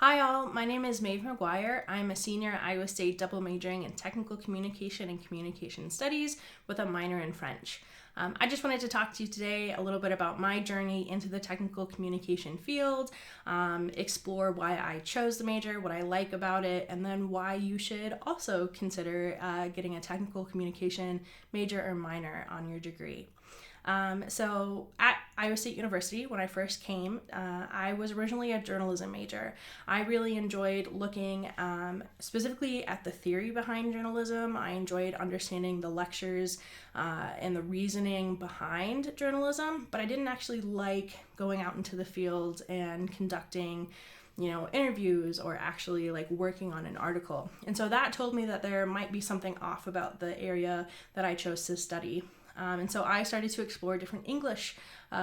Hi all, my name is Maeve McGuire. I'm a senior at Iowa State double majoring in technical communication and communication studies with a minor in French. I just wanted to talk to you today a little bit about my journey into the technical communication field, explore why I chose the major, what I like about it, and then why you should also consider getting a technical communication major or minor on your degree. So at Iowa State University, when I first came, I was originally a journalism major. I really enjoyed looking specifically at the theory behind journalism. I enjoyed understanding the lectures and the reasoning behind journalism, but I didn't actually like going out into the field and conducting interviews or actually working on an article. And so that told me that there might be something off about the area that I chose to study. And so I started to explore different English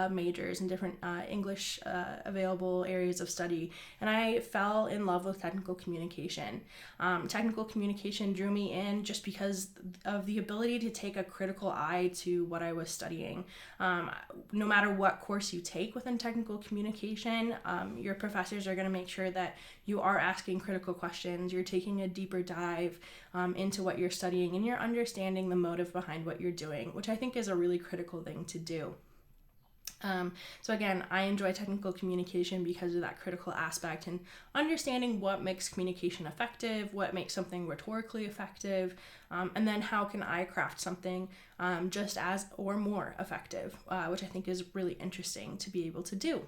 majors and different English available areas of study. And I fell in love with technical communication. Technical communication drew me in just because of the ability to take a critical eye to what I was studying. No matter what course you take within technical communication, your professors are going to make sure that you are asking critical questions, you're taking a deeper dive into what you're studying, and you're understanding the motive behind what you're doing, which I think is a really critical thing to do. So again, I enjoy technical communication because of that critical aspect and understanding what makes communication effective, what makes something rhetorically effective, and then how can I craft something just as or more effective, which I think is really interesting to be able to do.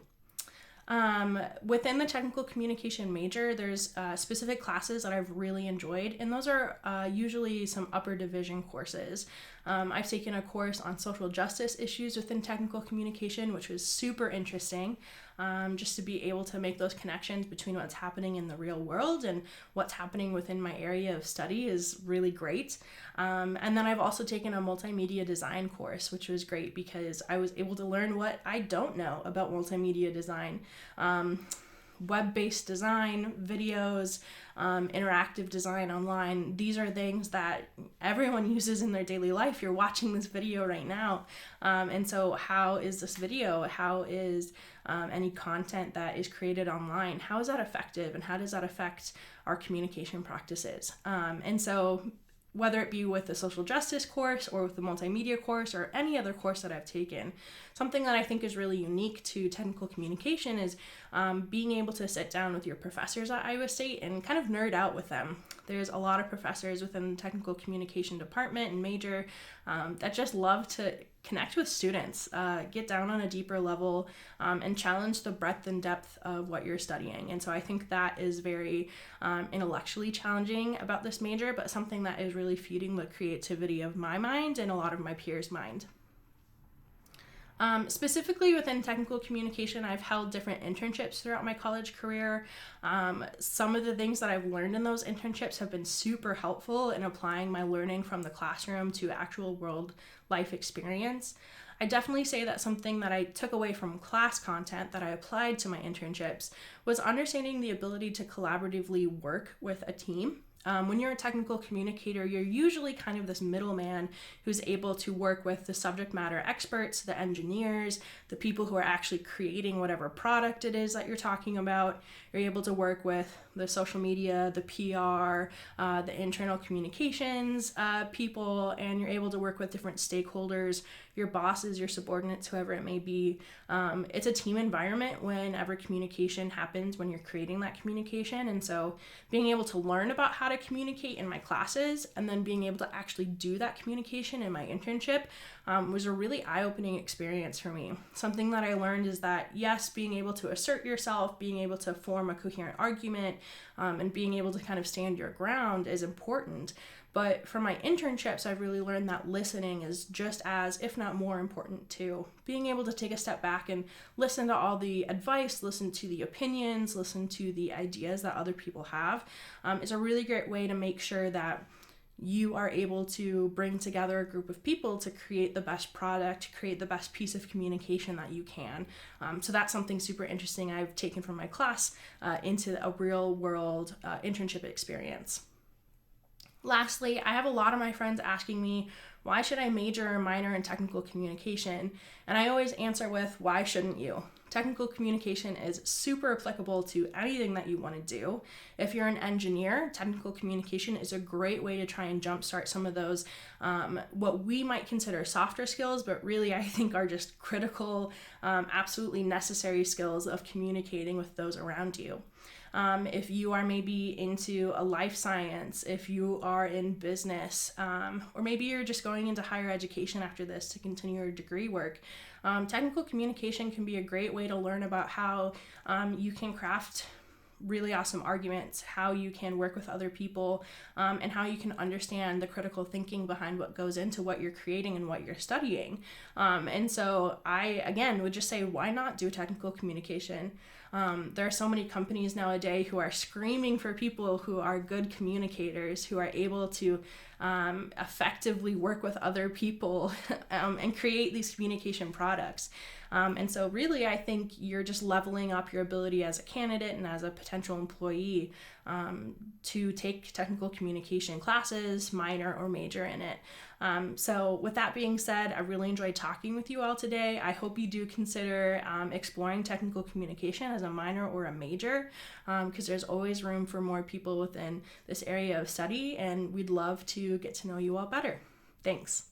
Within the technical communication major, there's specific classes that I've really enjoyed, and those are usually some upper division courses. I've taken a course on social justice issues within technical communication, which was super interesting, just to be able to make those connections between what's happening in the real world and what's happening within my area of study is really great. And then I've also taken a multimedia design course, which was great because I was able to learn what I don't know about multimedia design. Web-based design, videos, interactive design online. These are things that everyone uses in their daily life. You're watching this video right now. And so how is this video? How is any content that is created online? How is that effective? And how does that affect our communication practices? And so whether it be with the social justice course or with the multimedia course or any other course that I've taken, something that I think is really unique to technical communication is being able to sit down with your professors at Iowa State and kind of nerd out with them. There's a lot of professors within the technical communication department and major that just love to connect with students, get down on a deeper level, and challenge the breadth and depth of what you're studying. And so I think that is very intellectually challenging about this major, but something that is really feeding the creativity of my mind and a lot of my peers' mind. Specifically within technical communication, I've held different internships throughout my college career. Some of the things that I've learned in those internships have been super helpful in applying my learning from the classroom to actual world life experience. I definitely say that something that I took away from class content that I applied to my internships was understanding the ability to collaboratively work with a team. When you're a technical communicator, you're usually kind of this middleman who's able to work with the subject matter experts, the engineers, the people who are actually creating whatever product it is that you're talking about. You're able to work with the social media, the PR, the internal communications people, and you're able to work with different stakeholders, your bosses, your subordinates, whoever it may be. It's a team environment whenever communication happens, when you're creating that communication. And so being able to learn about how to communicate in my classes and then being able to actually do that communication in my internship was a really eye-opening experience for me. Something that I learned is that, yes, being able to assert yourself, being able to form a coherent argument, and being able to kind of stand your ground is important. But for my internships, I've really learned that listening is just as, if not more important too. Being able to take a step back and listen to all the advice, listen to the opinions, listen to the ideas that other people have is a really great way to make sure that you are able to bring together a group of people to create the best product, create the best piece of communication that you can. So that's something super interesting I've taken from my class into a real world internship experience. Lastly, I have a lot of my friends asking me, why should I major or minor in technical communication? And I always answer with, why shouldn't you? Technical communication is super applicable to anything that you want to do. If you're an engineer, technical communication is a great way to try and jumpstart some of those, what we might consider softer skills, but really I think are just critical, absolutely necessary skills of communicating with those around you. If you are maybe into a life science, if you are in business, or maybe you're just going into higher education after this to continue your degree work, technical communication can be a great way to learn about how you can craft really awesome arguments, how you can work with other people, and how you can understand the critical thinking behind what goes into what you're creating and what you're studying. And so I, again, would just say, why not do technical communication? There are so many companies nowadays who are screaming for people who are good communicators, who are able to effectively work with other people and create these communication products. And so really, I think you're just leveling up your ability as a candidate and as a potential employee to take technical communication classes, minor or major in it. So with that being said, I really enjoyed talking with you all today. I hope you do consider exploring technical communication as a minor or a major, because there's always room for more people within this area of study, and we'd love to get to know you all better. Thanks.